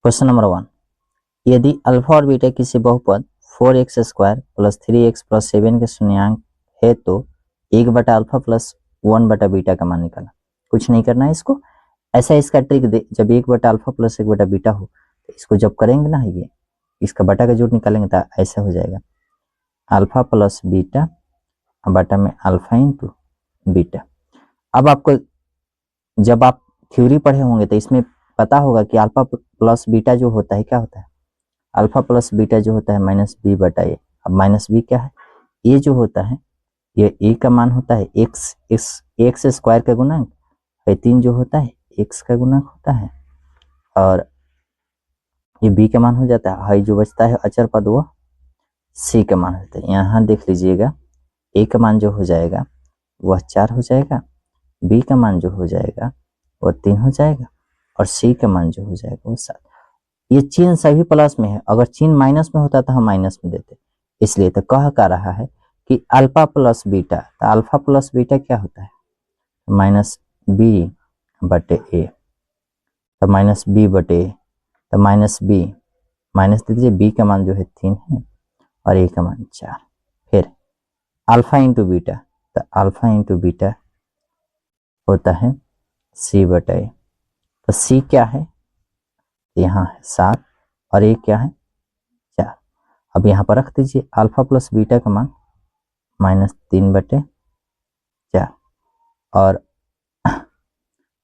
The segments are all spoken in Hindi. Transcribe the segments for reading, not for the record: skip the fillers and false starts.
क्वेश्चन नंबर 1, यदि अल्फा और बीटा किसी बहुपद 4x² प्लस 3x प्लस 7 के शून्यंक है तो 1/अल्फा प्लस 1/बीटा का मान निकालना। कुछ नहीं करना है इसको, ऐसा इसका ट्रिक दे, जब 1/अल्फा प्लस 1/बीटा हो तो इसको जब करेंगे ना, ये इसका बटा का जोड़ निकालेंगे तो ऐसा हो जाएगा अल्फा प्लस बीटा बटा में अल्फा इंटू बीटा। अब आपको जब आप थ्योरी पढ़े होंगे तो इसमें पता होगा कि अल्फा प्लस बीटा जो होता है क्या होता है, अल्फा प्लस बीटा जो होता है माइनस बी बटा ए। अब माइनस बी क्या है, ए जो होता है ये ए का मान होता है एक्स स्क्वायर का गुणांक है, 3 जो होता है एक्स का गुणांक होता है, और ये बी का मान हो जाता है, हाई जो बचता है अचर पद वो सी का मान होता है। यहाँ देख लीजिएगा ए का मान जो हो जाएगा वह 4 हो जाएगा, बी का मान जो हो जाएगा वो 3 हो जाएगा, और सी का मान जो हो जाएगा वो 7। ये चिन्ह सभी प्लस में है, अगर चिन्ह माइनस में होता तो हम माइनस में देते, इसलिए तो कह का रहा है कि अल्फा प्लस बीटा, तो अल्फा प्लस बीटा क्या होता है माइनस बी बटे ए, तो माइनस बी बटे ए, तो माइनस बी माइनस दे दीजिए, बी का मान जो है 3 है और ए का मान 4। फिर अल्फा इंटू बीटा, तो अल्फा इंटू बीटा होता है सी बटा ए, तो सी क्या है यहाँ है 7 और ए क्या है 4। अब यहाँ पर रख दीजिए अल्फा प्लस बीटा का मान -3/4 और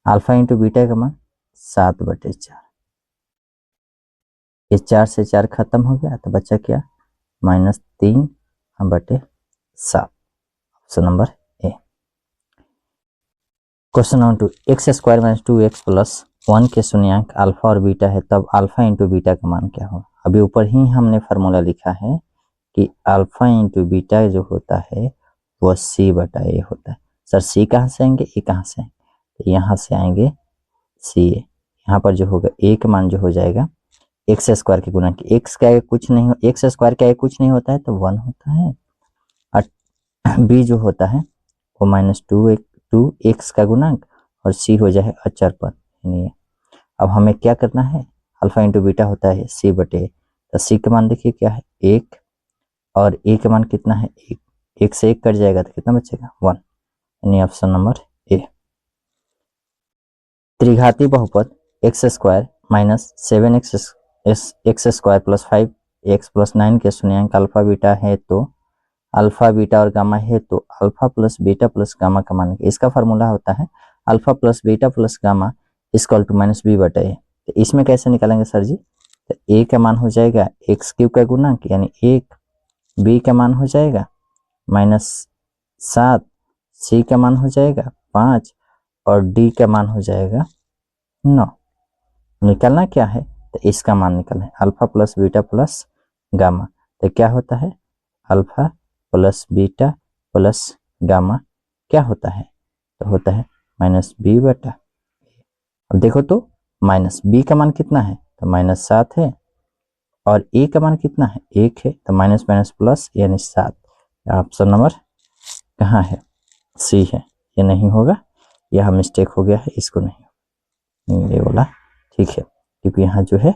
अल्फा इंटू बीटा का मान 7/4। ये 4 से 4 खत्म हो गया तो बचा क्या -3/7। Option number A. Question number 2, x² - 2x plus 1 के शून्यंक अल्फा और बीटा है तब अल्फा इंटू बीटा का मान क्या होगा। अभी ऊपर ही हमने फार्मूला लिखा है कि अल्फा इंटू बीटा जो होता है वो सी बटा ए होता है। सर सी कहाँ से आएंगे, ए कहाँ से आएंगे, तो यहाँ से आएंगे सी ए। यहाँ पर जो होगा ए का मान जो हो जाएगा x² के गुणा की, एक्स क्या कुछ नहीं, x² क्या कुछ नहीं होता है तो 1 होता है, और बी जो होता है वो -2x का गुणांक और सी हो जाए अचर पद। अब हमें क्या करना है, अल्फा इंटू बीटा होता है सी बटे, तो सी का मान देखिए क्या है 1 और ए का मान कितना है 1, 1 से 1 कट जाएगा तो कितना बचेगा 1, यानी ऑप्शन नंबर ए। त्रिघाती बहुपद x² - 7x² plus 5x plus 9 के शून्यंक अल्फा बीटा है तो अल्फा बीटा और गामा है तो alpha plus beta plus gamma का मान, इसका फार्मूला होता है alpha plus beta plus gamma equal to -b बटा ए। तो इसमें कैसे निकालेंगे सर जी, तो ए का मान हो जाएगा x³ का गुणांक यानी 1, बी का मान हो जाएगा -7, सी का मान हो जाएगा 5 और डी का मान हो जाएगा 9। निकालना क्या है, तो इसका मान निकालना है alpha plus beta plus gamma, तो क्या होता है alpha plus beta plus gamma क्या होता है, तो होता है -b बटा। अब देखो तो -b का मान कितना है तो -7 है और a का मान कितना है 1 है, तो माइनस माइनस प्लस यानी 7। ऑप्शन नंबर कहाँ है सी है, ये नहीं होगा, यह मिस्टेक हो गया है, इसको नहीं, ये वाला ठीक है क्योंकि यहाँ जो है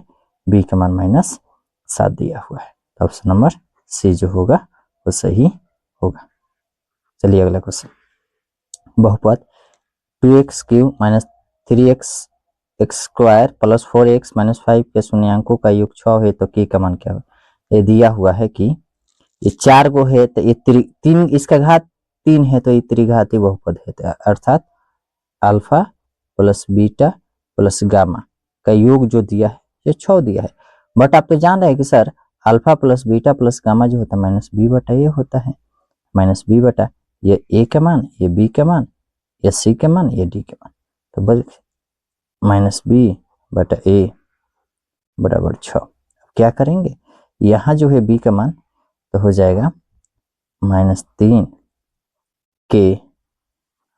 b का मान -7 दिया हुआ है, तो ऑप्शन नंबर सी जो होगा वो सही होगा। चलिए अगला क्वेश्चन, बहुपद 2x³ - 3x² प्लस 4x - 5 के शून्यंकों का योग 6 है तो k का मान क्या होगा। ये दिया हुआ है कि ये 4 को है तो ये 3 इसका घात 3 है तो ये त्रिघाती बहुपद है, अर्थात alpha plus beta plus gamma का योग जो दिया है ये 6 दिया है। बट आप तो जान रहे हैं कि sir alpha plus beta plus gamma जो होता है -b बटा ये होता है, -b बटा ये ए का मान, ये बी का मान, ये सी का मान, ये डी का मान, तो बस -b बटा ए बराबर 6। क्या करेंगे, यहाँ जो है b का मान तो हो जाएगा -3 के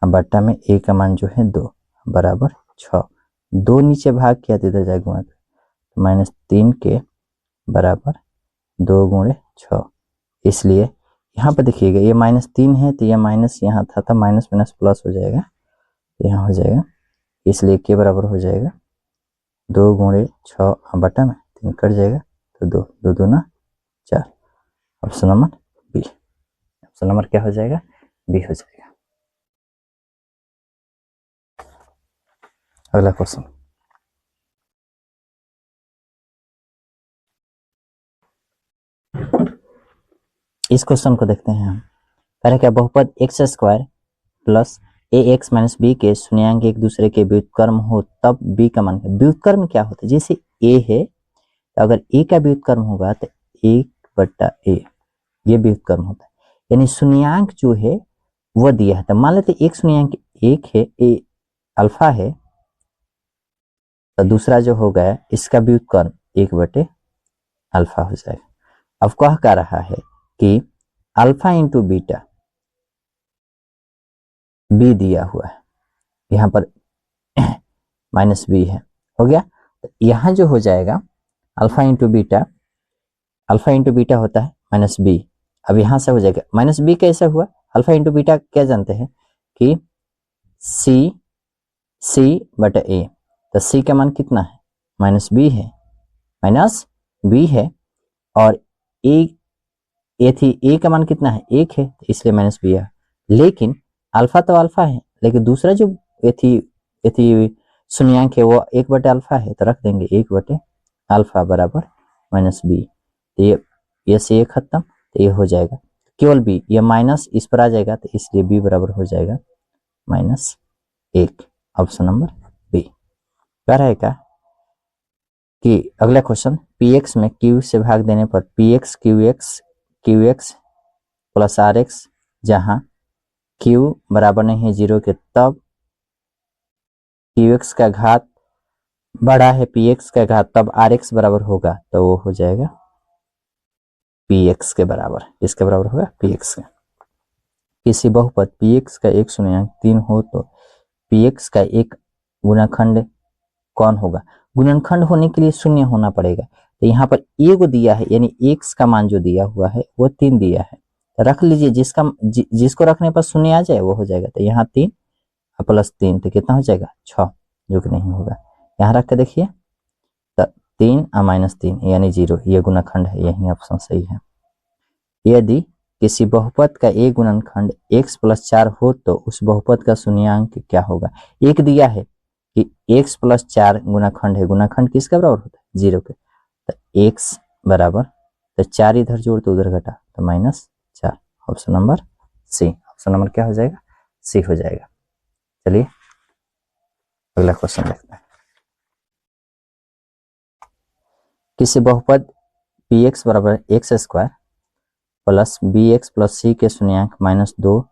बटा में a का मान जो है 2 बराबर 6, 2 नीचे भाग किया तो इधर जाएगा गुणा, तो -3 के बराबर 2 गुणे 6, इसलिए यहाँ पर देखिएगा ये -3 है तो यह माइनस यहाँ था तो माइनस माइनस प्लस हो जाएगा, यहाँ हो जाएगा, इसलिए के बराबर हो जाएगा 2 गुणे 6 बटा में 3 कट जाएगा तो 2 2 दूना 4। Option number B. Option number क्या हो जाएगा? बी हो जाएगा। अगला क्वेश्चन, इस क्वेश्चन को देखते हैं हम। कह रहे क्या बहुपद एक्स स्क्वायर प्लस ए एक्स माइनस बी के शून्यांक एक दूसरे के व्युत्क्रम हो तब बी का मान। व्युत्क्रम क्या होता है? जैसे ए है तो अगर ए का व्युत्क्रम होगा तो 1/a ये व्युत्क्रम होता है, यानी शून्यांक जो है वो दिया है। तो मान लेते एक शून्यांक एक है, ए अल्फा है, तो दूसरा जो हो गया इसका व्युत्क्रम 1/अल्फा हो जाएगा। अब कह क्या रहा है कि अल्फा इंटू बीटा बी दिया हुआ है, यहाँ पर माइनस बी है, हो गया। तो यहाँ जो हो जाएगा अल्फा इंटू बीटा होता है माइनस बी। अब यहाँ से हो जाएगा माइनस बी। कैसे हुआ? अल्फा इंटू बीटा क्या जानते हैं कि सी बटा ए, तो सी का मान कितना है? माइनस बी है और ए का मान कितना है? 1 है, तो इसलिए माइनस बी है। लेकिन अल्फा तो अल्फा है, लेकिन दूसरा जो ए शून्यांक है वो 1/अल्फा है, तो रख देंगे 1/अल्फा बराबर माइनस बी। तो ये से खत्म, तो ये हो जाएगा केवल बी, ये माइनस इस पर आ जाएगा, तो इसलिए बी बराबर हो जाएगा -1। Option number B. कह रहा है क्या कि अगला क्वेश्चन, पी एक्स में क्यू से भाग देने पर P X Q X plus R X, जहां क्यू बराबर नहीं है 0 के, तब क्यू एक्स का घात बड़ा है पी एक्स का घात, तब आर एक्स बराबर होगा, तो वो हो जाएगा पी एक्स के बराबर। इसके बराबर होगा पी एक्स का। किसी बहुपद पी एक्स का एक शून्यांक 3 हो तो पी एक्स का एक गुणनखंड कौन होगा? गुणनखंड होने के लिए शून्य होना पड़ेगा, तो यहाँ पर एक दिया है, यानी एक्स का मान जो दिया हुआ है वो 3 दिया है, तो रख लीजिए। जिसको रखने पर शून्य आ जाए वो हो जाएगा। तो यहाँ 3 प्लस 3 तो कितना हो जाएगा? 6, जो कि नहीं होगा। यहाँ रख के देखिए, तो 3 और -3 यानी 0, ये गुणनखंड है, यही ऑप्शन सही है। यदि किसी बहुपद का एक गुणनखंड x प्लस 4 हो तो उस बहुपद का शून्यांक क्या होगा? एक दिया है कि x प्लस 4 गुणनखंड है, गुणनखंड किसका बराबर होता है? 0 के। तो x बराबर, तो 4 इधर जोड़ तो उधर घटा, तो -4। Option number C. Option number क्या हो जाएगा? सी हो जाएगा। चलिए अगला क्वेश्चन देखते हैं। किसी बहुपद पी एक्स बराबर X square plus B X plus C के शून्यांक -2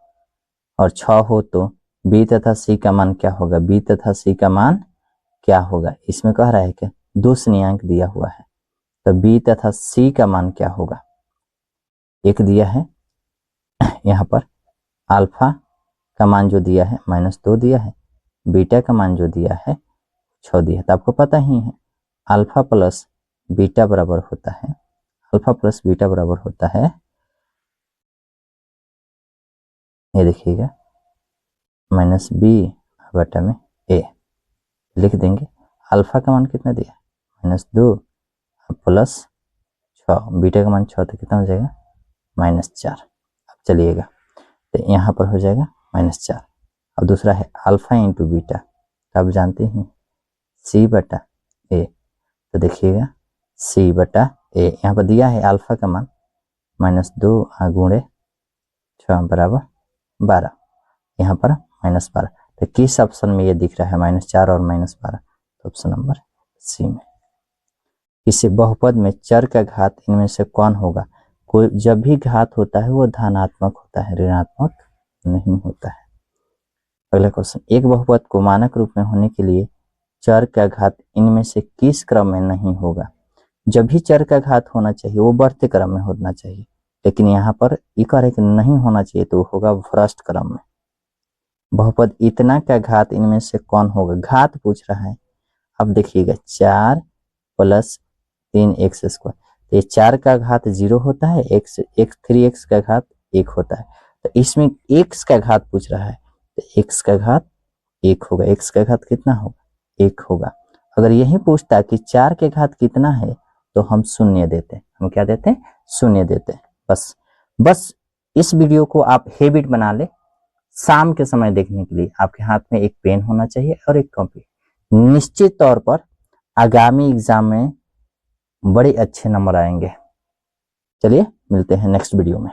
और 6 हो तो बी तथा सी का मान क्या होगा? बी तथा सी का मान क्या होगा? इसमें कह रहा है कि 2 शून्यांक दिया हुआ है, तो बी तथा सी का मान क्या होगा? एक दिया है यहाँ पर अल्फा का मान जो दिया है -2 दिया है, बीटा का मान जो दिया है 6 दिया है। तो आपको पता ही है अल्फा प्लस बीटा बराबर होता है, ये देखिएगा -b/a। लिख देंगे अल्फा का मान कितना दिया? -2 प्लस 6, बीटा का मान 6, तो कितना हो जाएगा? -4। अब चलिएगा, तो यहाँ पर हो जाएगा -4। और दूसरा है अल्फा इंटू बीटा, तो आप जानते हैं c/a। तो देखिएगा c/a, यहाँ पर दिया है अल्फा का मान -2 गुणे 6 बराबर 12, यहाँ पर -12। तो किस ऑप्शन में ये दिख रहा है -4 और -12? तो ऑप्शन नंबर सी में। किसी बहुपद में चर का घात इनमें से कौन होगा? कोई जब भी घात होता है वो धनात्मक होता है, ऋणात्मक नहीं होता है। अगला क्वेश्चन, एक बहुपद को मानक रूप में होने के लिए चर का घात इनमें से किस क्रम में नहीं होगा? जब भी चर का घात होना चाहिए वो बढ़ते क्रम में होना चाहिए, लेकिन यहाँ पर एक नहीं होना चाहिए, तो होगा भ्रष्ट क्रम में। बहुपद इतना का घात इनमें से कौन होगा? घात पूछ रहा है। अब देखिएगा 4 प्लस 3x², तो ये 4 का घात 0 होता है, 3x का घात 1 होता है, तो इसमें x का घात पूछ रहा है, तो x का घात 1 होगा। x का घात कितना होगा? 1 होगा। अगर यही पूछता कि 4 के घात कितना है तो हम शून्य देते, हम क्या देते हैं, शून्य देते हैं। बस इस वीडियो को आप हैबिट बना ले, शाम के समय देखने के लिए आपके हाथ में एक पेन होना चाहिए और एक कॉपी। निश्चित तौर पर आगामी एग्जाम में बड़े अच्छे नंबर आएंगे। चलिए मिलते हैं नेक्स्ट वीडियो में।